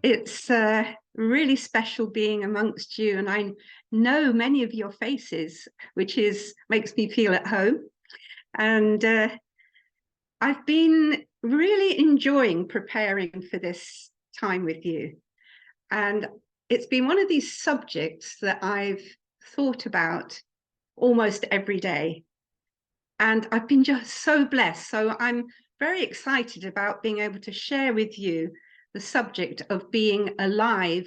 It's really special being amongst you, and I know many of your faces, which makes me feel at home. And I've been really enjoying preparing for this time with you. And it's been one of these subjects that I've thought about almost every day. And I've been just so blessed. So I'm very excited about being able to share with you the subject of being alive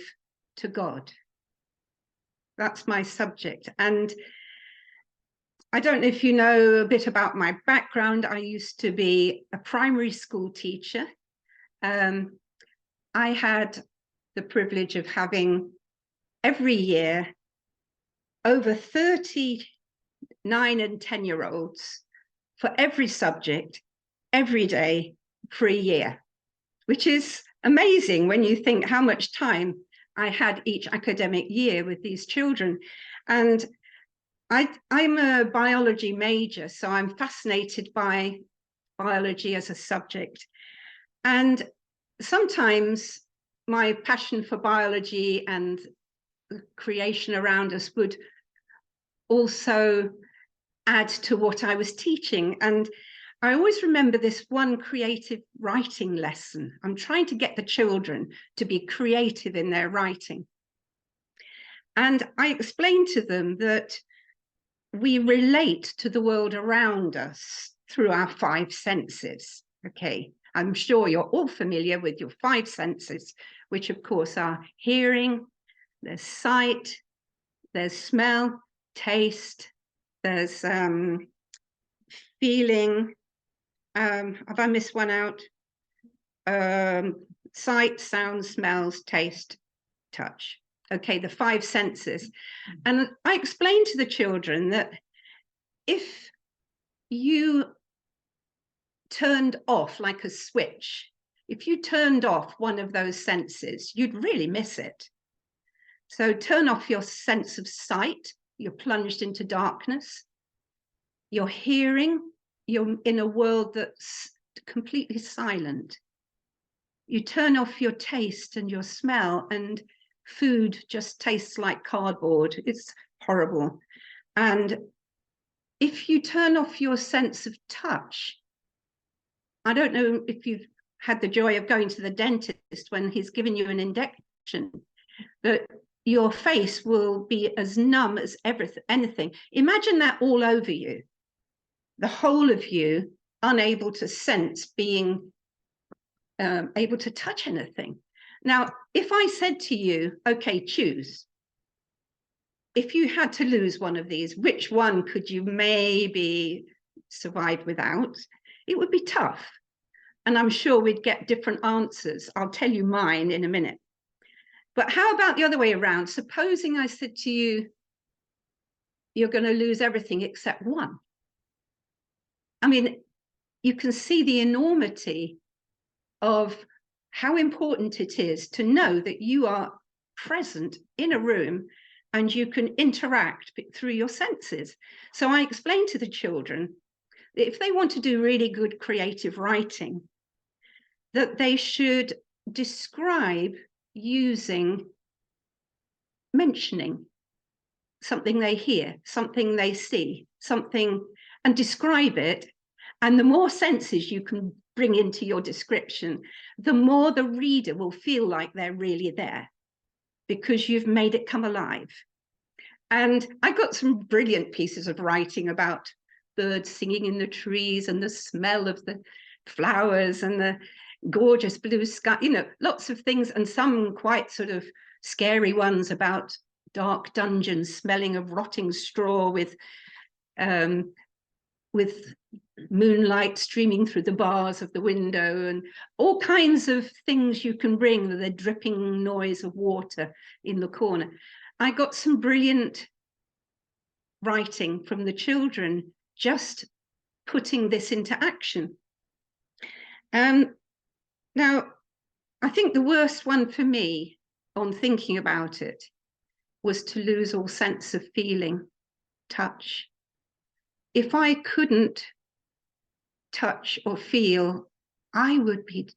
to God. That's my subject. And I don't know if you know a bit about my background. I used to be a primary school teacher. I had the privilege of having every year over 39 and 10-year-olds for every subject, every day for a year, which is amazing when you think how much time I had each academic year with these children. And I'm a biology major, so I'm fascinated by biology as a subject. And sometimes my passion for biology and the creation around us would also add to what I was teaching. And I always remember this one creative writing lesson. I'm trying to get the children to be creative in their writing. And I explained to them that we relate to the world around us through our five senses. Okay, I'm sure you're all familiar with your five senses, which of course are hearing, there's sight, there's smell, taste, there's feeling. Have I missed one out? Sight, sound, smells, taste, touch. Okay, the five senses. And I explained to the children that if you turned off like a switch, if you turned off one of those senses, you'd really miss it. So turn off your sense of sight, you're plunged into darkness. Your hearing, you're in a world that's completely silent. You turn off your taste and your smell, and food just tastes like cardboard. It's horrible. And if you turn off your sense of touch, I don't know if you've had the joy of going to the dentist when he's given you an injection, but your face will be as numb as anything. Imagine that all over you, the whole of you unable to sense, being able to touch anything. Now, if I said to you, okay, choose, if you had to lose one of these, which one could you maybe survive without? It would be tough. And I'm sure we'd get different answers. I'll tell you mine in a minute. But how about the other way around? Supposing I said to you, you're going to lose everything except one. I mean, you can see the enormity of how important it is to know that you are present in a room and you can interact through your senses. So I explained to the children that if they want to do really good creative writing, that they should describe using mentioning something they hear, something they see, something, and describe it. And the more senses you can bring into your description, the more the reader will feel like they're really there, because you've made it come alive. And I got some brilliant pieces of writing about birds singing in the trees and the smell of the flowers and the gorgeous blue sky, you know, lots of things, and some quite sort of scary ones about dark dungeons smelling of rotting straw with moonlight streaming through the bars of the window, and all kinds of things you can bring with the dripping noise of water in the corner. I got some brilliant writing from the children, just putting this into action. Now, I think the worst one for me, on thinking about it, was to lose all sense of feeling, touch. If I couldn't touch or feel, I would be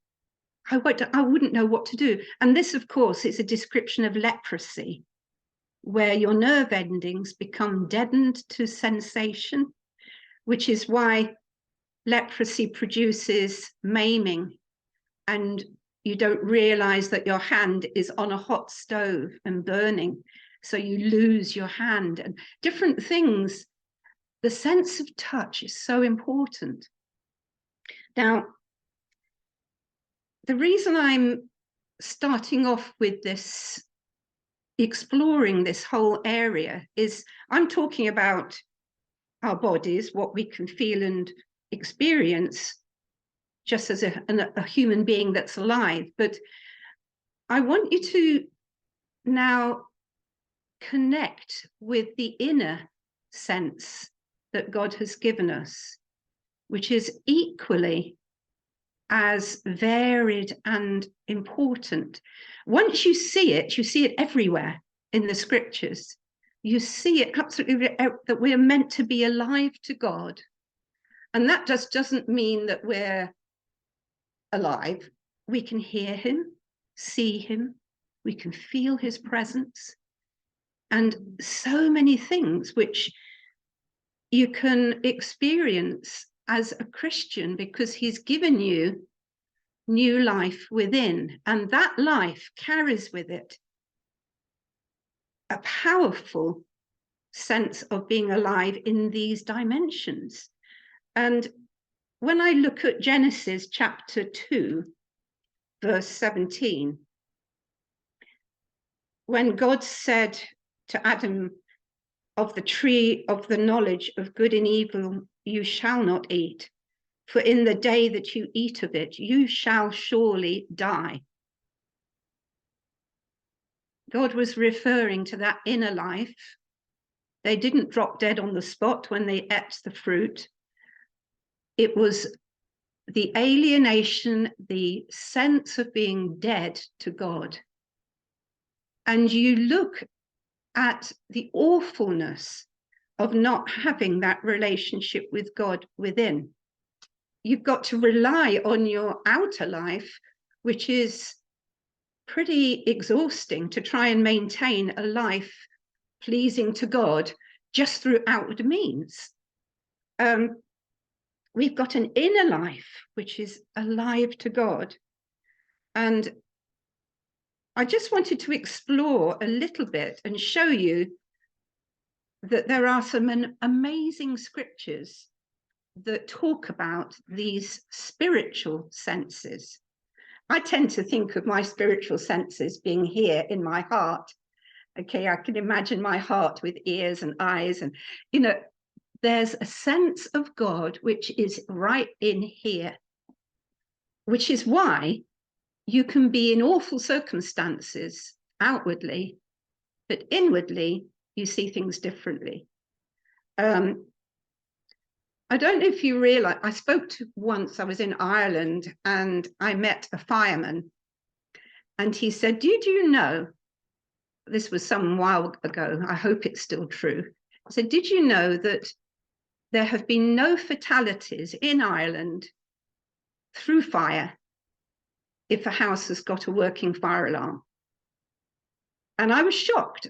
I wouldn't know what to do. And this, of course, is a description of leprosy, where your nerve endings become deadened to sensation, which is why leprosy produces maiming, and you don't realize that your hand is on a hot stove and burning, so you lose your hand and different things. The sense of touch is so important. Now, the reason I'm starting off with this, exploring this whole area, is I'm talking about our bodies, what we can feel and experience just as a human being that's alive. But I want you to now connect with the inner sense that God has given us, which is equally as varied and important. Once you see it everywhere in the scriptures. You see it absolutely, that we're meant to be alive to God. And that just doesn't mean that we're alive. We can hear him, see him, we can feel his presence, and so many things which you can experience as a Christian, because he's given you new life within, and that life carries with it a powerful sense of being alive in these dimensions. And when I look at Genesis chapter 2, verse 17, when God said to Adam, of the tree of the knowledge of good and evil you shall not eat, for in the day that you eat of it, you shall surely die. God was referring to that inner life. They didn't drop dead on the spot when they ate the fruit. It was the alienation, the sense of being dead to God. And you look at the awfulness of not having that relationship with God within. You've got to rely on your outer life, which is pretty exhausting, to try and maintain a life pleasing to God just through outward means. We've got an inner life which is alive to God. And I just wanted to explore a little bit and show you that there are some amazing scriptures that talk about these spiritual senses. I tend to think of my spiritual senses being here in my heart. Okay, I can imagine my heart with ears and eyes, and there's a sense of God which is right in here, which is why you can be in awful circumstances outwardly, but inwardly you see things differently. I don't know if you realize, I spoke to once, I was in Ireland and I met a fireman, and he said, did you know, this was some while ago, I hope it's still true. I said, did you know that there have been no fatalities in Ireland through fire if a house has got a working fire alarm? And I was shocked.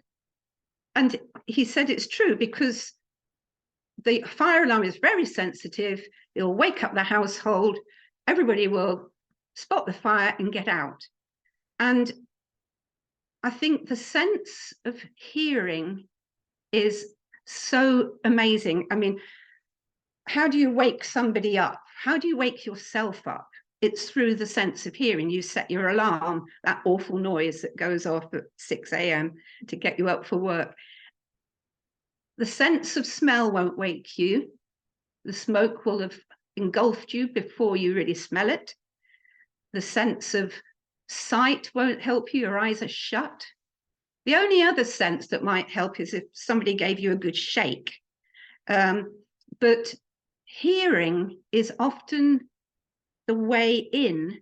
And he said it's true, because the fire alarm is very sensitive. It'll wake up the household. Everybody will spot the fire and get out. And I think the sense of hearing is so amazing. I mean, how do you wake somebody up? How do you wake yourself up? It's through the sense of hearing. You set your alarm, that awful noise that goes off at 6 a.m. to get you up for work. The sense of smell won't wake you. The smoke will have engulfed you before you really smell it. The sense of sight won't help you. Your eyes are shut. The only other sense that might help is if somebody gave you a good shake. But hearing is often the way in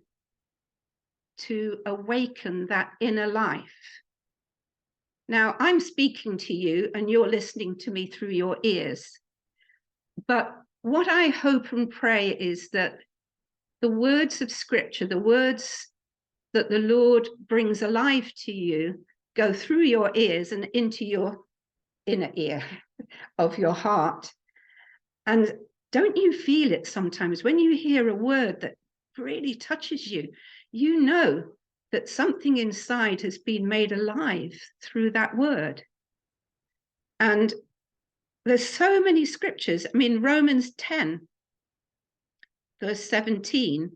to awaken that inner life. Now, I'm speaking to you and you're listening to me through your ears. But what I hope and pray is that the words of Scripture, the words that the Lord brings alive to you go through your ears and into your inner ear of your heart. And don't you feel it sometimes when you hear a word that really touches you? You know that something inside has been made alive through that word. And there's so many scriptures. I mean, Romans 10, verse 17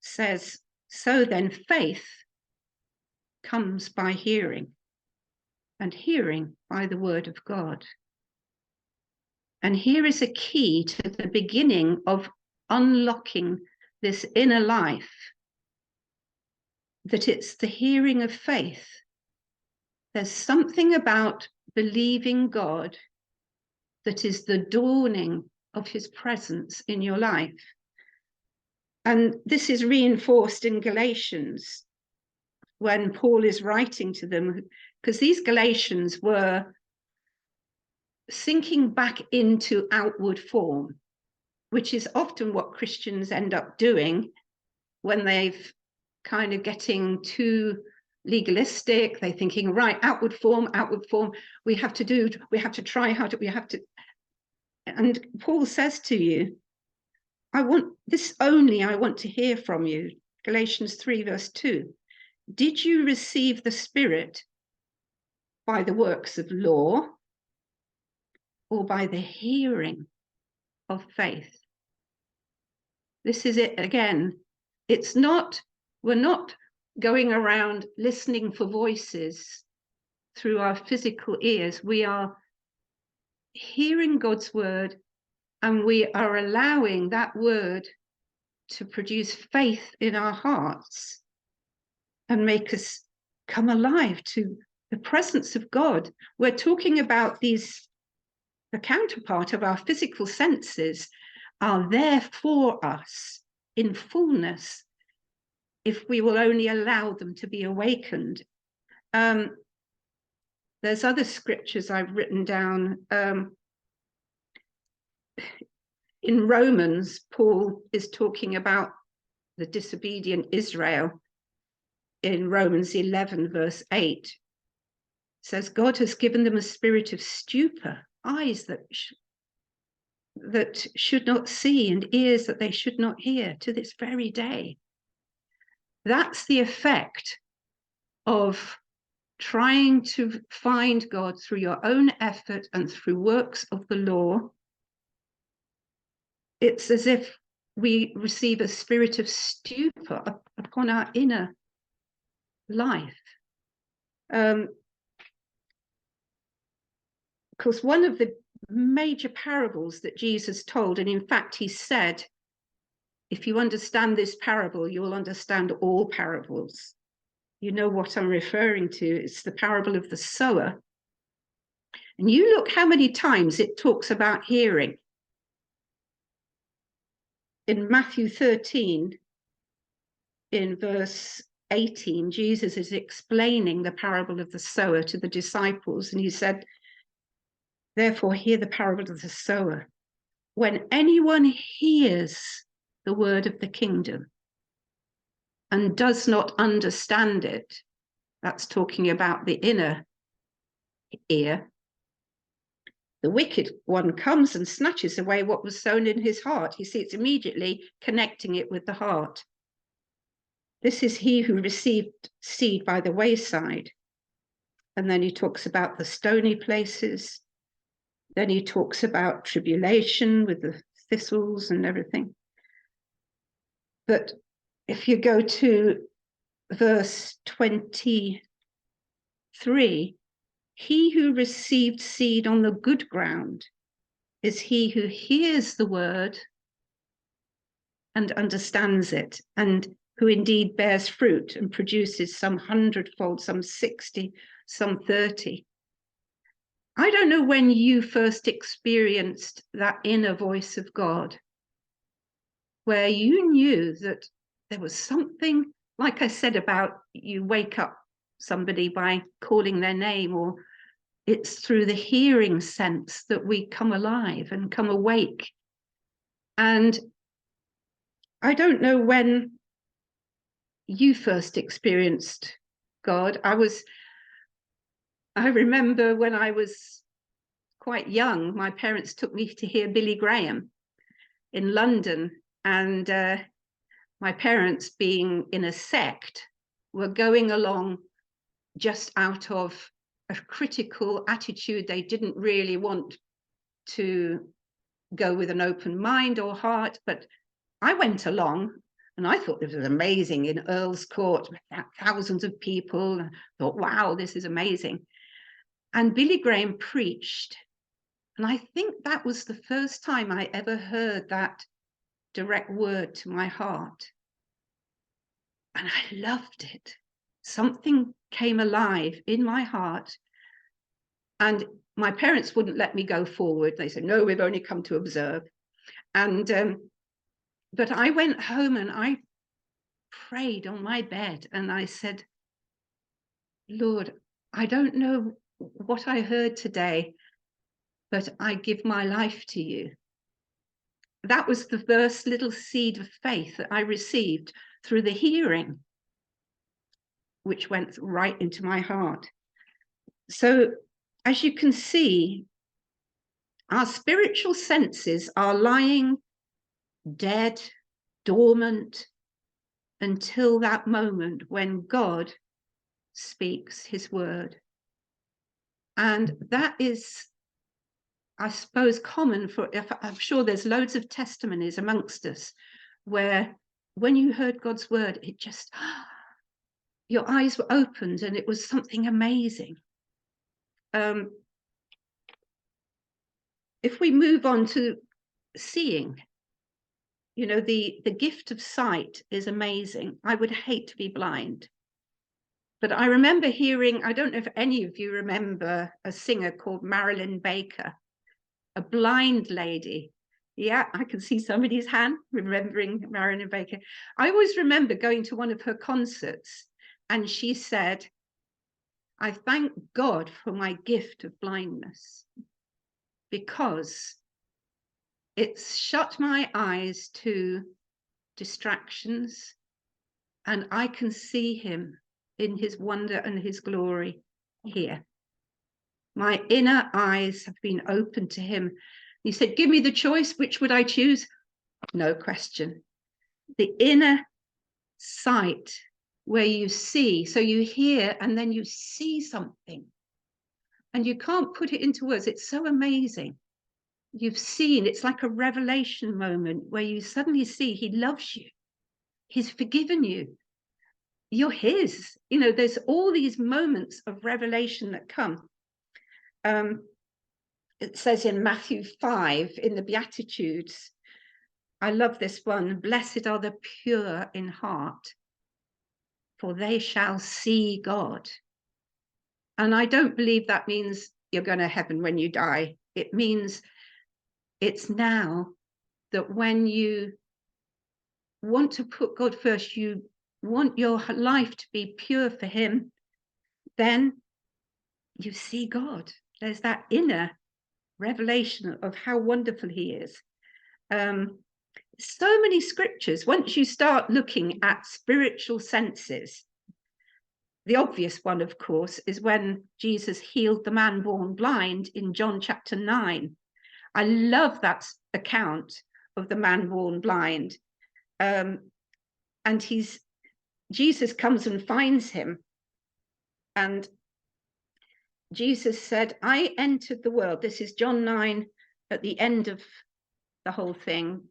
says, so then faith comes by hearing, and hearing by the word of God. And here is a key to the beginning of unlocking this inner life, that it's the hearing of faith. There's something about believing God that is the dawning of his presence in your life. And this is reinforced in Galatians when Paul is writing to them, because these Galatians were sinking back into outward form, which is often what Christians end up doing when they've kind of getting too legalistic. They're thinking, right, outward form, we have to try harder, and Paul says to you, I want to hear from you. Galatians 3 verse 2. Did you receive the Spirit by the works of law or by the hearing of faith? This is it again. We're not going around listening for voices through our physical ears. We are hearing God's word, and we are allowing that word to produce faith in our hearts and make us come alive to the presence of God. We're talking about the counterpart of our physical senses are there for us in fullness if we will only allow them to be awakened. There's other scriptures I've written down. In Romans, Paul is talking about the disobedient Israel. In Romans 11, verse 8, it says, God has given them a spirit of stupor, eyes that should not see and ears that they should not hear to this very day. That's the effect of trying to find God through your own effort and through works of the law. It's as if we receive a spirit of stupor upon our inner life. Because one of the major parables that Jesus told, and in fact he said, if you understand this parable, you will understand all parables. You know what I'm referring to. It's the parable of the sower. And you look how many times it talks about hearing. In Matthew 13, in verse 18, Jesus is explaining the parable of the sower to the disciples. And he said, therefore, hear the parable of the sower. When anyone hears the word of the kingdom and does not understand it, that's talking about the inner ear, the wicked one comes and snatches away what was sown in his heart. You see, it's immediately connecting it with the heart. This is he who received seed by the wayside. And then he talks about the stony places. Then he talks about tribulation with the thistles and everything. But if you go to verse 23, he who received seed on the good ground is he who hears the word and understands it, and who indeed bears fruit and produces some 100-fold, some 60, some 30. I don't know when you first experienced that inner voice of God, where you knew that there was something, like I said about you wake up somebody by calling their name, or it's through the hearing sense that we come alive and come awake. And I don't know when you first experienced God. I remember when I was quite young, my parents took me to hear Billy Graham in London, and my parents, being in a sect, were going along just out of a critical attitude. They didn't really want to go with an open mind or heart, but I went along and I thought this was amazing in Earl's Court, thousands of people. I thought, wow, this is amazing. And Billy Graham preached, and I think that was the first time I ever heard that direct word to my heart. And I loved it. Something came alive in my heart. And my parents wouldn't let me go forward. They said, no, we've only come to observe. And but I went home and I prayed on my bed and I said, Lord, I don't know what I heard today, but I give my life to you. That was the first little seed of faith that I received through the hearing, which went right into my heart. So as you can see, our spiritual senses are lying dead, dormant, until that moment when God speaks his word. And that is, I suppose, common for, I'm sure there's loads of testimonies amongst us where when you heard God's word, it just, your eyes were opened and it was something amazing. If we move on to seeing, you know, the gift of sight is amazing. I would hate to be blind. But I remember hearing, I don't know if any of you remember a singer called Marilyn Baker, a blind lady. Yeah, I can see somebody's hand remembering Marilyn Baker. I always remember going to one of her concerts and she said, I thank God for my gift of blindness because it's shut my eyes to distractions and I can see him in his wonder and his glory here. My inner eyes have been opened to him. He said, give me the choice, which would I choose? No question. The inner sight where you see, so you hear and then you see something and you can't put it into words. It's so amazing. You've seen, it's like a revelation moment where you suddenly see he loves you. He's forgiven you. You're his. You know, there's all these moments of revelation that come. It says in Matthew 5 in the Beatitudes, I love this one, blessed are the pure in heart, for they shall see God. And I don't believe that means you're going to heaven when you die. It means it's now that when you want to put God first, you want your life to be pure for him, then you see God. There's that inner revelation of how wonderful he is. So many scriptures, once you start looking at spiritual senses, the obvious one, of course, is when Jesus healed the man born blind in John chapter 9. I love that account of the man born blind. And Jesus comes and finds him. And Jesus said, I entered the world. This is John 9 at the end of the whole thing.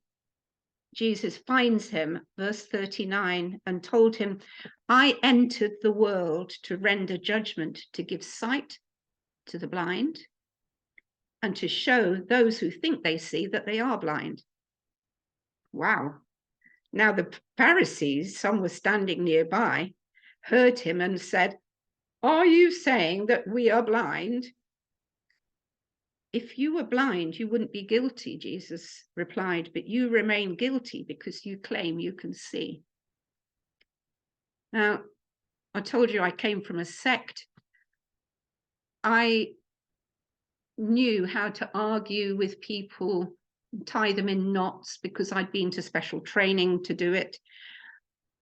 Jesus finds him, verse 39, and told him, I entered the world to render judgment, to give sight to the blind, and to show those who think they see that they are blind. Wow. Now the Pharisees, some were standing nearby, heard him and said, are you saying that we are blind? If you were blind, you wouldn't be guilty, Jesus replied, but you remain guilty because you claim you can see. Now, I told you I came from a sect. I knew how to argue with people, tie them in knots because I'd been to special training to do it.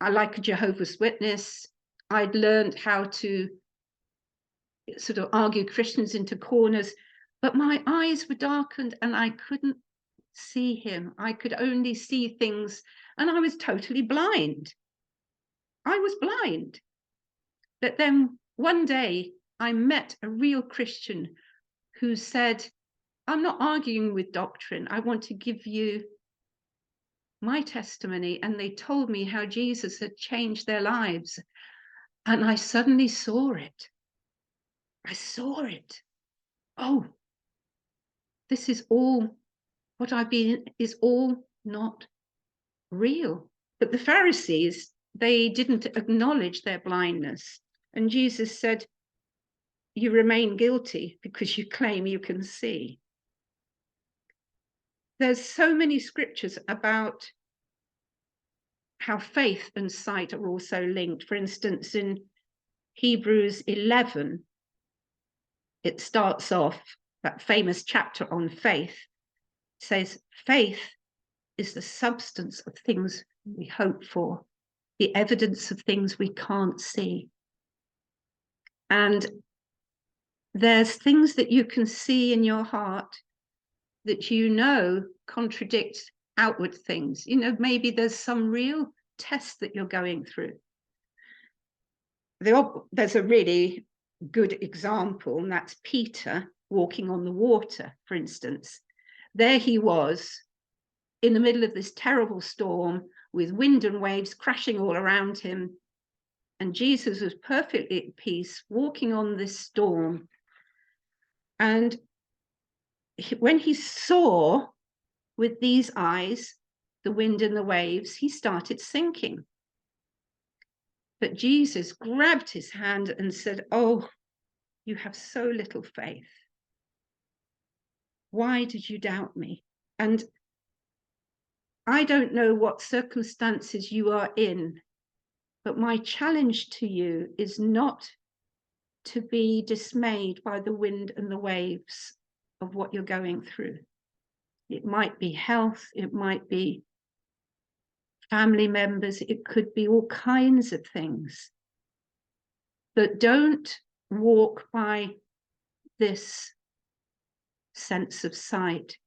I like a Jehovah's Witness. I'd learned how to sort of argue Christians into corners, but my eyes were darkened and I couldn't see him. I could only see things, and I was totally blind. I was blind. But then one day I met a real Christian who said, I'm not arguing with doctrine. I want to give you my testimony. And they told me how Jesus had changed their lives. And I suddenly saw it. I saw it. Oh, this is all what I've been, is all not real. But the Pharisees, they didn't acknowledge their blindness. And Jesus said, you remain guilty because you claim you can see. There's so many scriptures about how faith and sight are also linked. For instance, in Hebrews 11, it starts off, that famous chapter on faith, says, faith is the substance of things we hope for, the evidence of things we can't see. And there's things that you can see in your heart that you know contradict outward things. You know, maybe there's some real test that you're going through. There's a really good example, and that's Peter walking on the water, for instance. There he was in the middle of this terrible storm with wind and waves crashing all around him. And Jesus was perfectly at peace walking on this storm. And when he saw with these eyes the wind and the waves, he started sinking. But Jesus grabbed his hand and said, oh, you have so little faith. Why did you doubt me? And I don't know what circumstances you are in, but my challenge to you is not to be dismayed by the wind and the waves of what you're going through. It might be health, it might be family members, it could be all kinds of things. But don't walk by this sense of sight.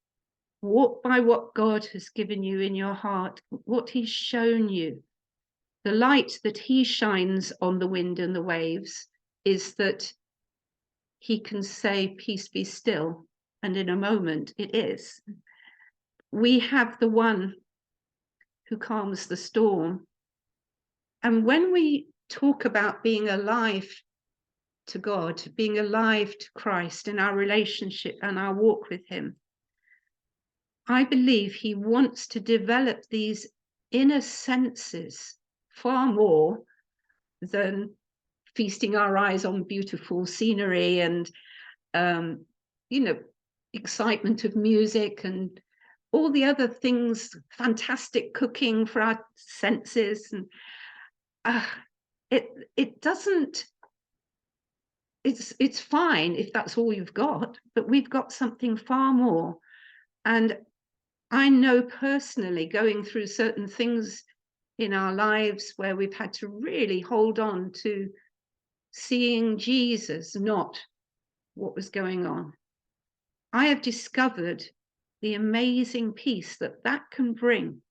Walk by what God has given you in your heart, what he's shown you. The light that he shines on the wind and the waves is that he can say, peace be still. And in a moment it is. We have the one who calms the storm. And when we talk about being alive to God, being alive to Christ in our relationship and our walk with him, I believe he wants to develop these inner senses far more than feasting our eyes on beautiful scenery and, you know, excitement of music and all the other things, fantastic cooking for our senses. And it doesn't, it's fine if that's all you've got, but we've got something far more. And I know personally, going through certain things in our lives where we've had to really hold on to seeing Jesus, not what was going on. I have discovered the amazing peace that that can bring.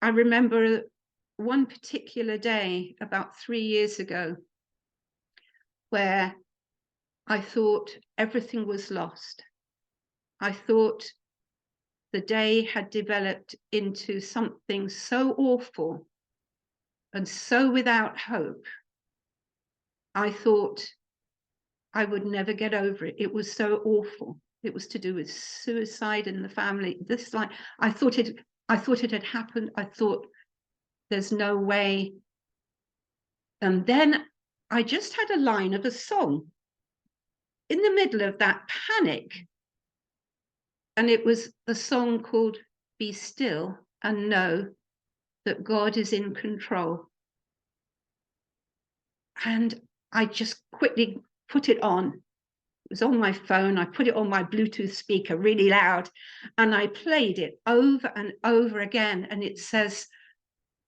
I remember one particular day about 3 years ago where I thought everything was lost. I thought the day had developed into something so awful and so without hope. I thought I would never get over it. It was so awful. It was to do with suicide in the family. This, like, I thought it had happened. I thought there's no way. And then I just had a line of a song in the middle of that panic. And it was a song called Be Still and Know That God is in Control. And I just quickly put it on. It was on my phone. I put it on my Bluetooth speaker really loud, and I played it over and over again. And it says,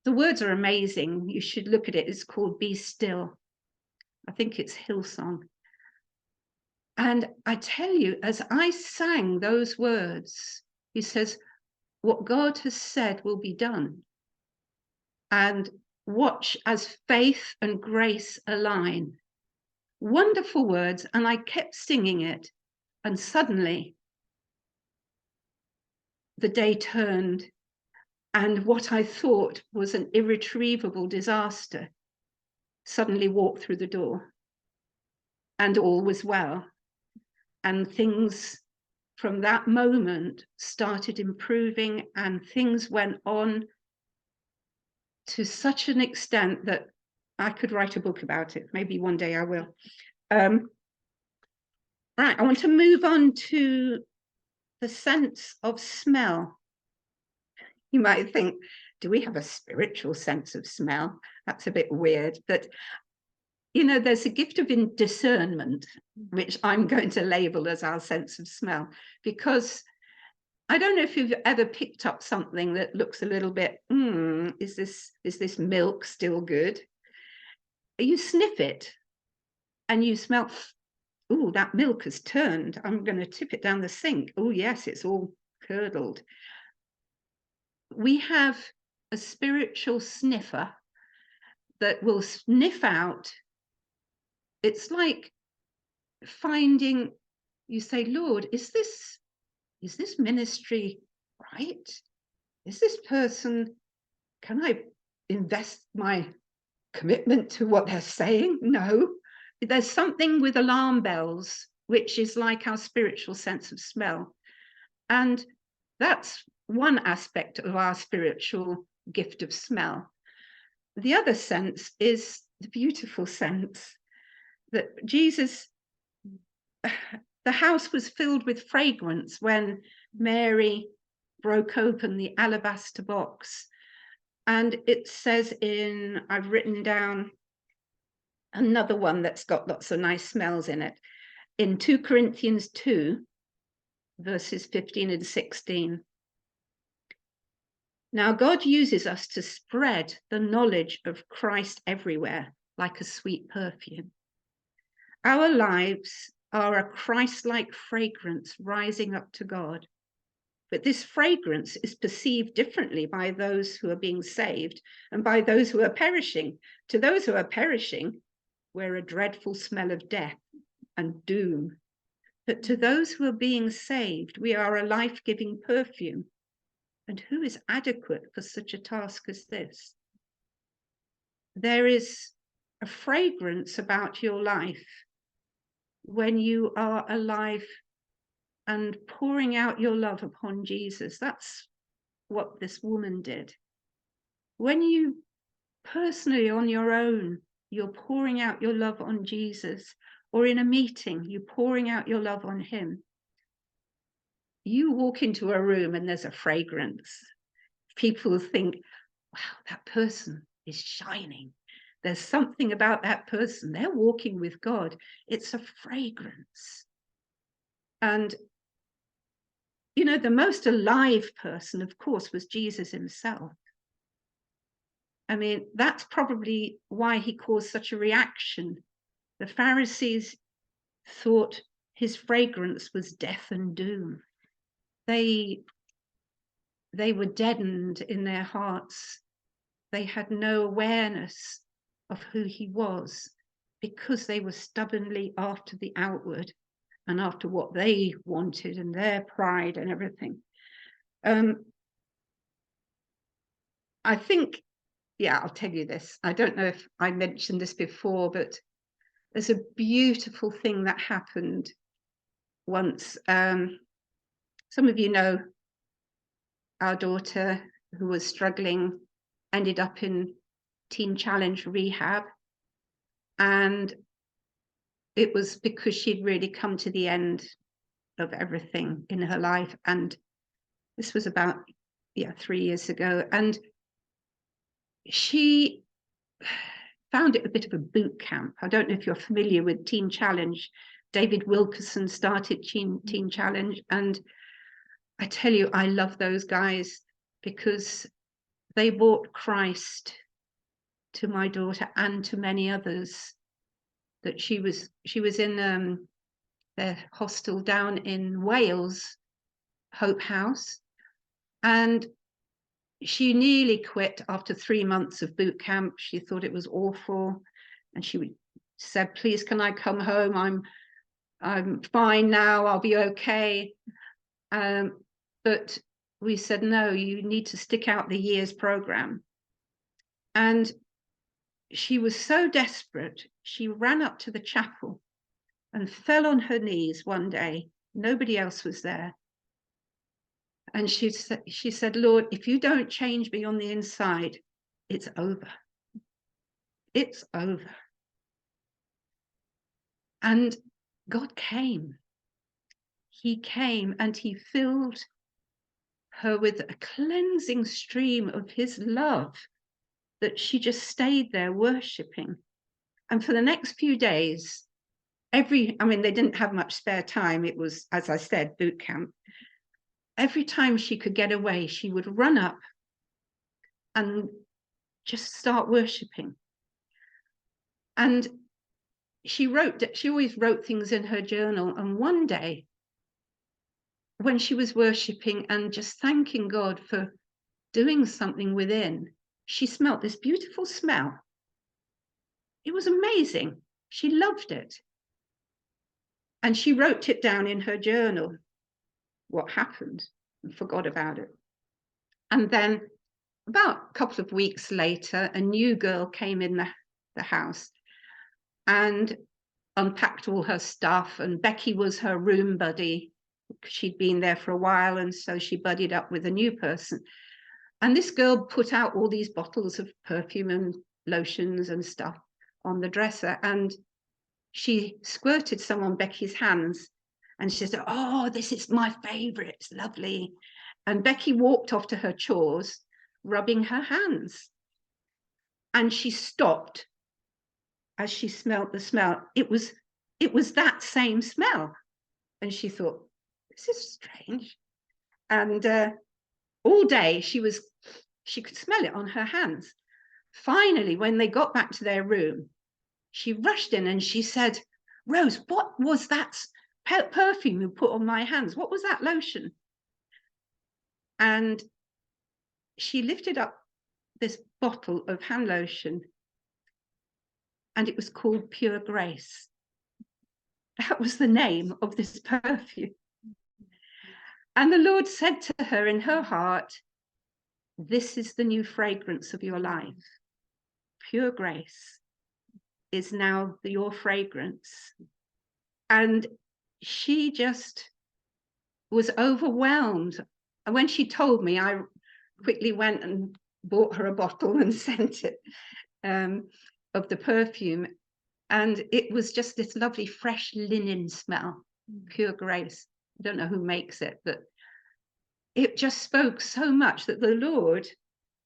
the words are amazing. You should look at it. It's called Be Still. I think it's Hillsong. And I tell you, as I sang those words, he says, what God has said will be done. And watch as faith and grace align. Wonderful words. And I kept singing it. And suddenly the day turned, and what I thought was an irretrievable disaster suddenly walked through the door, and all was well. And things from that moment started improving, and things went on to such an extent that I could write a book about it. Maybe one day I will. Right, I want to move on to the sense of smell. You might think, do we have a spiritual sense of smell? That's a bit weird, but you know, there's a gift of discernment, which I'm going to label as our sense of smell, because I don't know if you've ever picked up something that looks a little bit, is this milk still good? You sniff it and you smell, oh, that milk has turned. I'm going to tip it down the sink. Oh, yes, it's all curdled. We have a spiritual sniffer that will sniff out. It's like finding, you say, Lord, is this ministry right? Is this person, can I invest my commitment to what they're saying? No. There's something with alarm bells, which is like our spiritual sense of smell. And that's one aspect of our spiritual gift of smell. The other sense is the beautiful sense that Jesus, the house was filled with fragrance when Mary broke open the alabaster box. And it says I've written down another one that's got lots of nice smells in it. In 2 Corinthians 2, verses 15 and 16. Now God uses us to spread the knowledge of Christ everywhere, like a sweet perfume. Our lives are a Christ-like fragrance rising up to God. But this fragrance is perceived differently by those who are being saved and by those who are perishing. To those who are perishing, we're a dreadful smell of death and doom. But to those who are being saved, we are a life-giving perfume. And who is adequate for such a task as this? There is a fragrance about your life when you are alive and pouring out your love upon Jesus. That's what this woman did. When you personally on your own, you're pouring out your love on Jesus, or in a meeting, you're pouring out your love on him. You walk into a room and there's a fragrance. People think, wow, that person is shining. There's something about that person. They're walking with God. It's a fragrance. And you know, the most alive person, of course, was Jesus himself. I mean, that's probably why he caused such a reaction. The Pharisees thought his fragrance was death and doom. They were deadened in their hearts. They had no awareness of who he was because they were stubbornly after the outward and after what they wanted and their pride and everything. I think, yeah, I'll tell you this. I don't know if I mentioned this before, but there's a beautiful thing that happened once. Some of you know our daughter who was struggling ended up in Teen Challenge rehab. And it was because she'd really come to the end of everything in her life. And this was about 3 years ago. And she found it a bit of a boot camp. I don't know if you're familiar with Teen Challenge. David Wilkerson started Teen Challenge. And I tell you, I love those guys because they brought Christ to my daughter and to many others. That she was in their hostel down in Wales, Hope House, and she nearly quit after 3 months of boot camp. She thought it was awful, and she said, "Please, can I come home? I'm fine now. I'll be okay." But we said, "No, you need to stick out the year's program." And she was so desperate, she ran up to the chapel and fell on her knees one day. Nobody else was there. And she said, "Lord, if you don't change me on the inside, it's over. It's over." And God came. He came and he filled her with a cleansing stream of his love, that she just stayed there worshiping. And for the next few days, they didn't have much spare time. It was, as I said, boot camp. Every time she could get away, she would run up and just start worshiping. And she always wrote things in her journal. And one day, when she was worshiping and just thanking God for doing something within, she smelt this beautiful smell. It was amazing. She loved it. And she wrote it down in her journal, what happened, and forgot about it. And then about a couple of weeks later, a new girl came in the house and unpacked all her stuff. And Becky was her room buddy. She'd been there for a while, and so she buddied up with a new person. And this girl put out all these bottles of perfume and lotions and stuff on the dresser, and she squirted some on Becky's hands, and she said, "Oh, this is my favorite, it's lovely." And Becky walked off to her chores, rubbing her hands. And she stopped as she smelled the smell. It was that same smell. And she thought, "This is strange." And all day she could smell it on her hands. Finally, when they got back to their room, she rushed in and she said, "Rose, what was that perfume you put on my hands? What was that lotion?" And she lifted up this bottle of hand lotion, and it was called Pure Grace. That was the name of this perfume. And the Lord said to her in her heart, "This is the new fragrance of your life. Pure Grace is now your fragrance." And she just was overwhelmed. And when she told me, I quickly went and bought her a bottle and sent it of the perfume. And it was just this lovely fresh linen smell, Pure Grace. I don't know who makes it, but it just spoke so much that the Lord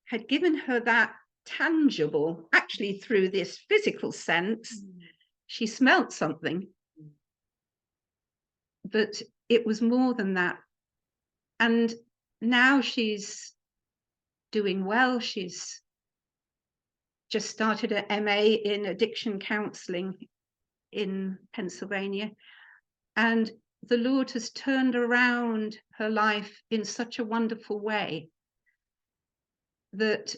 had given her that tangible, actually through this physical sense. She smelt something, but it was more than that. And now she's doing well. She's just started an MA in addiction counseling in Pennsylvania. And the Lord has turned around her life in such a wonderful way that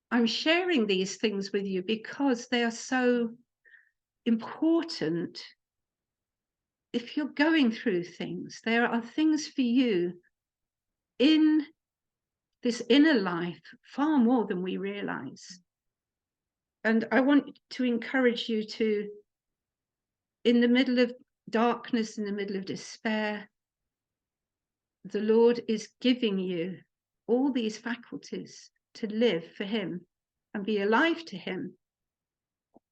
I'm sharing these things with you because they are so important. If you're going through things, there are things for you in this inner life far more than we realize. And I want to encourage you to, in the middle of darkness, in the middle of despair, the Lord is giving you all these faculties to live for him and be alive to him.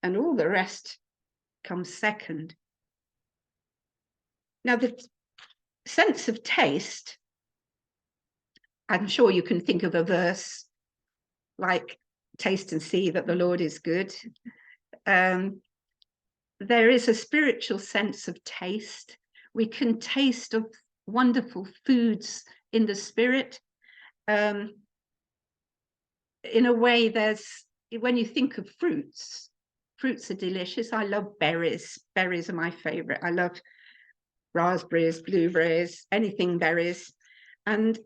And all the rest comes second. Now, the sense of taste, I'm sure you can think of a verse like, "Taste and see that the Lord is good." There is a spiritual sense of taste. We can taste of wonderful foods in the spirit. in a way, when you think of fruits are delicious. I love berries. Berries are my favorite. I love raspberries, blueberries, anything berries. And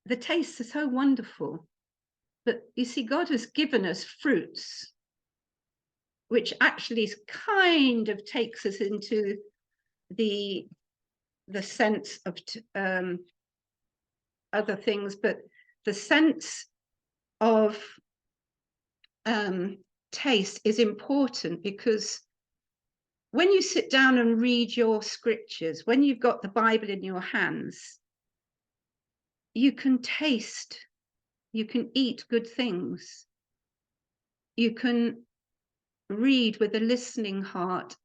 the tastes are so wonderful. But you see, God has given us fruits, which actually kind of takes us into the sense of other things, but the sense of taste is important, because when you sit down and read your scriptures, when you've got the Bible in your hands, you can taste, you can eat good things, you can read with a listening heart,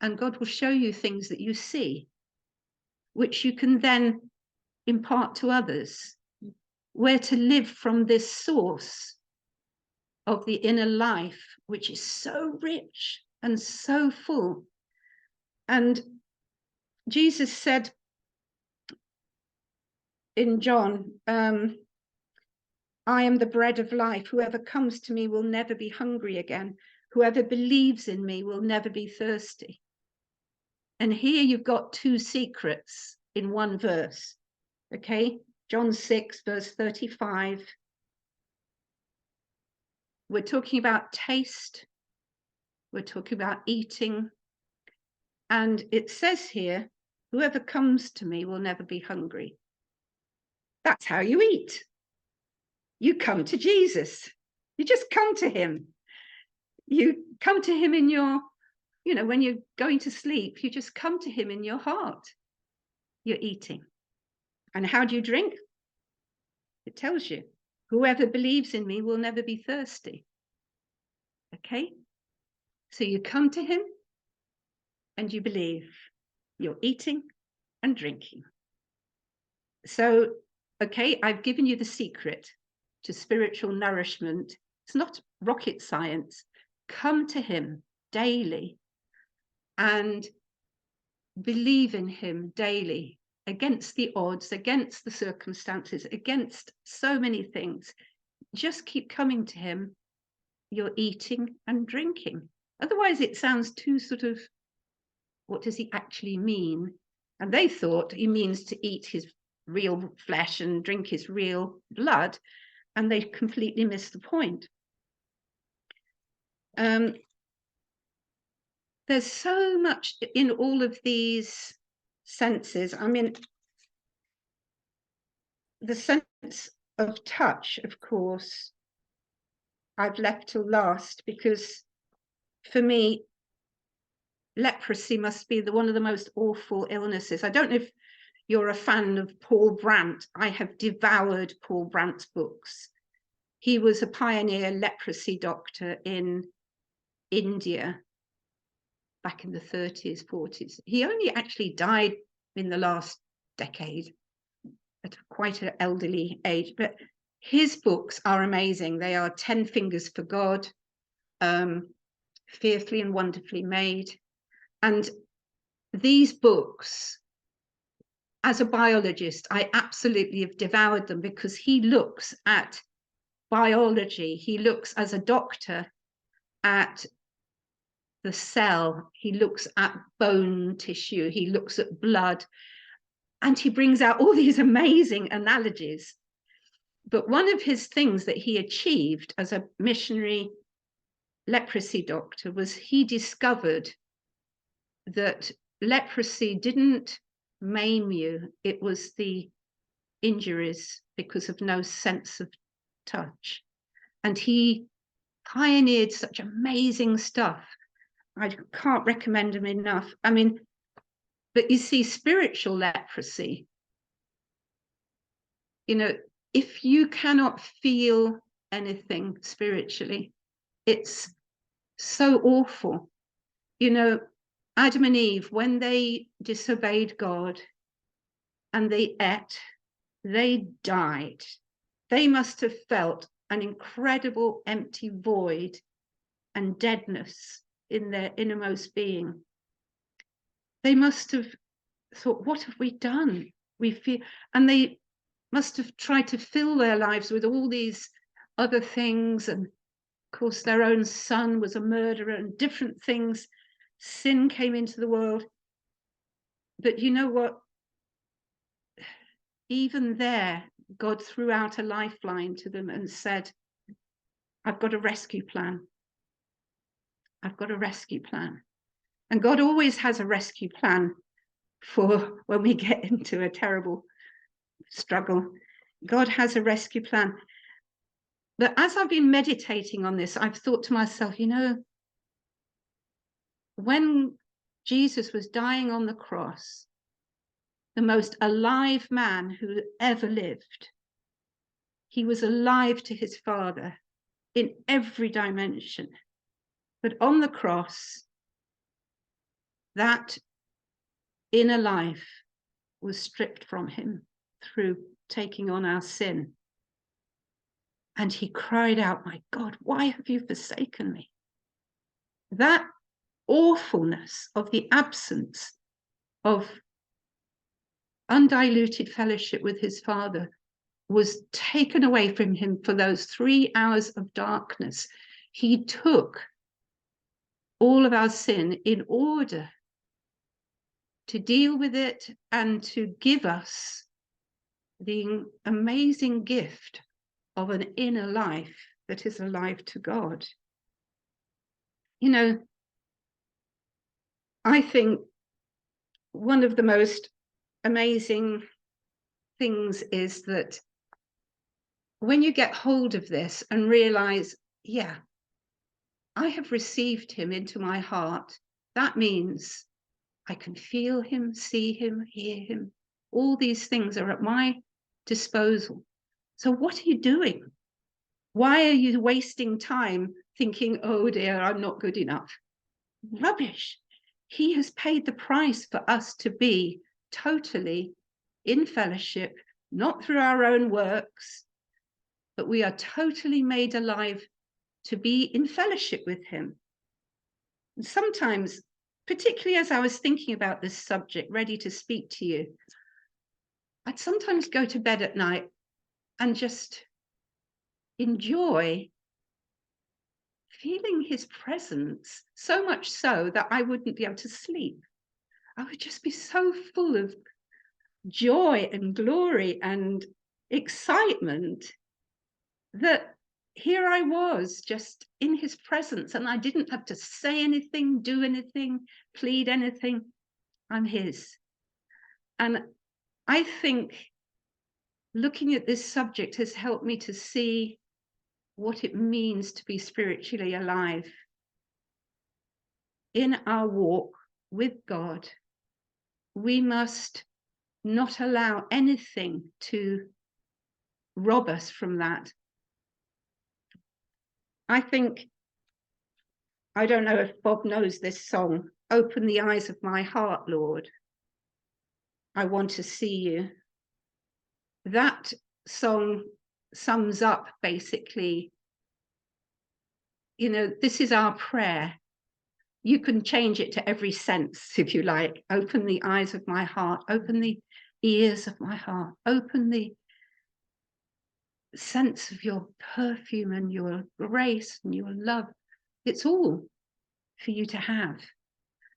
and God will show you things that you see, which you can then impart to others. Where to live from this source of the inner life, which is so rich and so full. And Jesus said in John, I am the bread of life. Whoever comes to me will never be hungry again. Whoever believes in me will never be thirsty. And here you've got two secrets in one verse. Okay, John 6, verse 35. We're talking about taste. We're talking about eating. And it says here, whoever comes to me will never be hungry. That's how you eat. You come to Jesus. You just come to him. You come to him in your, when you're going to sleep, you just come to him in your heart. You're eating. And how do you drink? It tells you, whoever believes in me will never be thirsty. Okay? So you come to him and you believe. You're eating and drinking. So, okay, I've given you the secret to spiritual nourishment. It's not rocket science. Come to him daily and believe in him daily, against the odds, against the circumstances, against so many things. Just keep coming to him. You're eating and drinking. Otherwise, it sounds too sort of, what does he actually mean? And they thought he means to eat his real flesh and drink his real blood, and they completely missed the point. There's so much in all of these senses. I mean, the sense of touch, of course, I've left till last, because for me, leprosy must be one of the most awful illnesses. I don't know if you're a fan of Paul Brandt. I have devoured Paul Brandt's books. He was a pioneer leprosy doctor in India back in the 30s, 40s. He only actually died in the last decade at quite an elderly age, but his books are amazing. They are 10 Fingers for God, Fearfully and Wonderfully Made. And these books, as a biologist, I absolutely have devoured them, because he looks at biology. He looks, as a doctor, at the cell. He looks at bone tissue. He looks at blood. And he brings out all these amazing analogies. But one of his things that he achieved as a missionary leprosy doctor was he discovered that leprosy didn't maim you. It was the injuries because of no sense of touch. And he pioneered such amazing stuff. I can't recommend him enough. I mean, but you see, spiritual leprosy, if you cannot feel anything spiritually, it's so awful. Adam and Eve, when they disobeyed God and they ate, they died. They must have felt an incredible empty void and deadness in their innermost being. They must have thought, what have we done? We feel, and they must have tried to fill their lives with all these other things. And of course, their own son was a murderer and different things. Sin came into the world. But you know what? Even there, God threw out a lifeline to them and said, I've got a rescue plan. I've got a rescue plan. And God always has a rescue plan for when we get into a terrible struggle. God has a rescue plan. But as I've been meditating on this, I've thought to myself, you know, when Jesus was dying on the cross, the most alive man who ever lived, he was alive to his Father in every dimension. But on the cross, that inner life was stripped from him through taking on our sin. And he cried out, my God, why have you forsaken me? That awfulness of the absence of undiluted fellowship with his Father was taken away from him for those 3 hours of darkness. He took all of our sin in order to deal with it and to give us the amazing gift of an inner life that is alive to God. You know, I think one of the most amazing things is that when you get hold of this and realize, yeah, I have received him into my heart, that means I can feel him, see him, hear him. All these things are at my disposal. So what are you doing? Why are you wasting time thinking, oh dear, I'm not good enough? Rubbish. He has paid the price for us to be totally in fellowship, not through our own works, but we are totally made alive to be in fellowship with him. And sometimes, particularly as I was thinking about this subject, ready to speak to you, I'd sometimes go to bed at night and just enjoy feeling his presence, so much so that I wouldn't be able to sleep. I would just be so full of joy and glory and excitement that here I was just in his presence, and I didn't have to say anything, do anything, plead anything. I'm his. And I think looking at this subject has helped me to see what it means to be spiritually alive. In our walk with God, we must not allow anything to rob us from that. I think, I don't know if Bob knows this song, Open the Eyes of My Heart, Lord. I want to see you. That song sums up basically, you know, this is our prayer. You can change it to every sense if you like. Open the eyes of my heart, open the ears of my heart, open the sense of your perfume and your grace and your love. It's all for you to have.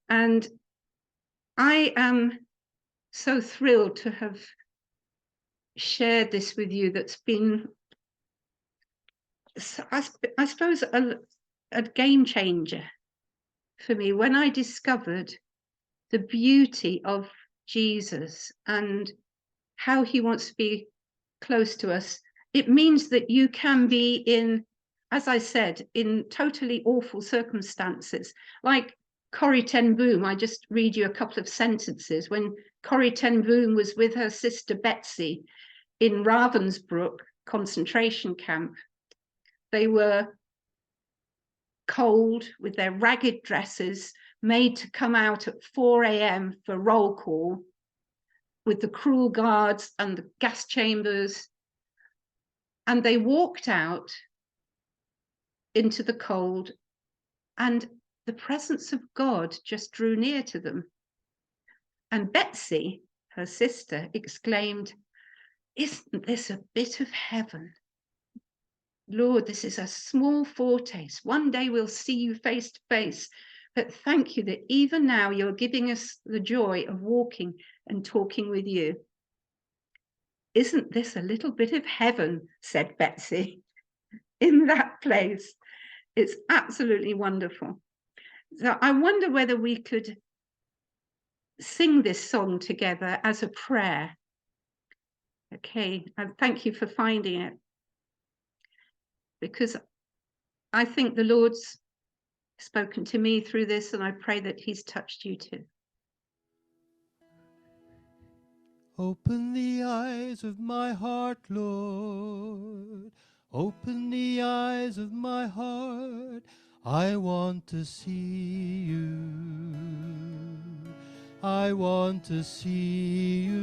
And I am so thrilled to have shared this with you. That's been, I suppose, a game changer for me when I discovered the beauty of Jesus and how he wants to be close to us. It means that you can be in, as I said, in totally awful circumstances. Like Corrie ten Boom, I just read you a couple of sentences. When Corrie ten Boom was with her sister Betsy in Ravensbrück concentration camp, they were cold with their ragged dresses, made to come out at 4 a.m. for roll call, with the cruel guards and the gas chambers. And they walked out into the cold, and the presence of God just drew near to them. And Betsy, her sister, exclaimed, "Isn't this a bit of heaven?" Lord, this is a small foretaste. One day we'll see you face to face. But thank you that even now you're giving us the joy of walking and talking with you. Isn't this a little bit of heaven, said Betsy, in that place? It's absolutely wonderful. So I wonder whether we could sing this song together as a prayer. Okay, and thank you for finding it, because I think the Lord's spoken to me through this, and I pray that he's touched you too. Open the eyes of my heart, Lord. Open the eyes of my heart. I want to see you. I want to see you.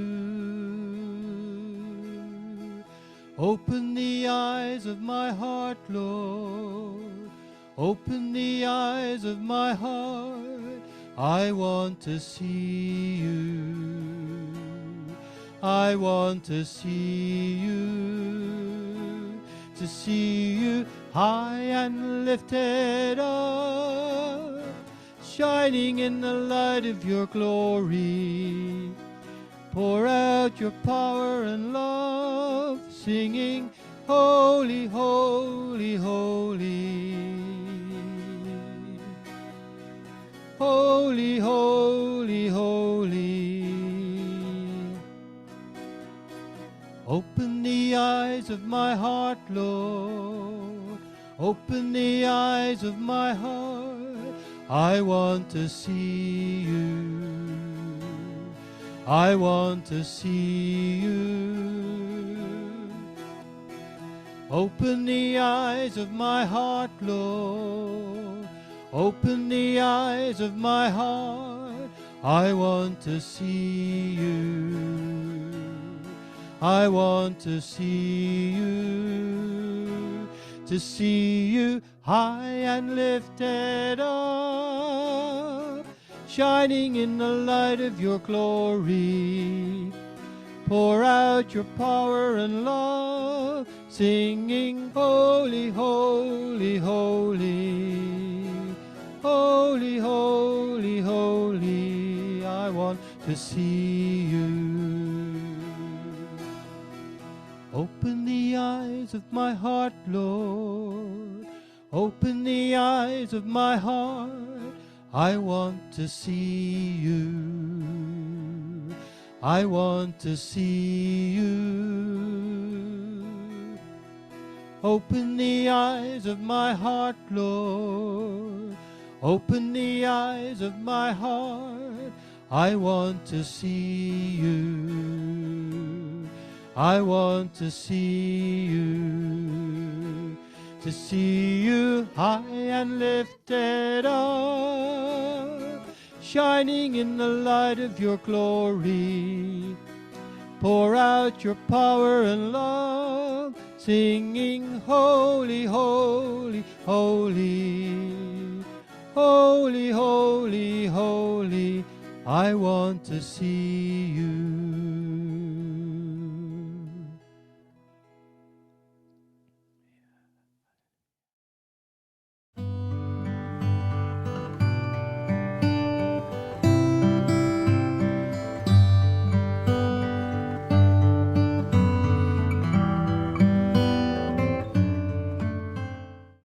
Open the eyes of my heart, Lord. Open the eyes of my heart. I want to see you. I want to see you high and lifted up, shining in the light of your glory. Pour out your power and love, singing, holy, holy, holy. Holy, holy, holy. Open the eyes of my heart, Lord. Open the eyes of my heart. I want to see you. I want to see you. Open the eyes of my heart, Lord. Open the eyes of my heart. I want to see you. I want to see you high and lifted up, shining in the light of your glory. Pour out your power and love, singing, holy, holy, holy. Holy, holy, holy. I want to see you. Open the eyes of my heart, Lord. Open the eyes of my heart. I want to see you. I want to see you. Open the eyes of my heart, Lord. Open the eyes of my heart. I want to see you. I want to see you high and lifted up, shining in the light of your glory. Pour out your power and love, singing, holy, holy, holy. Holy, holy, holy. I want to see you.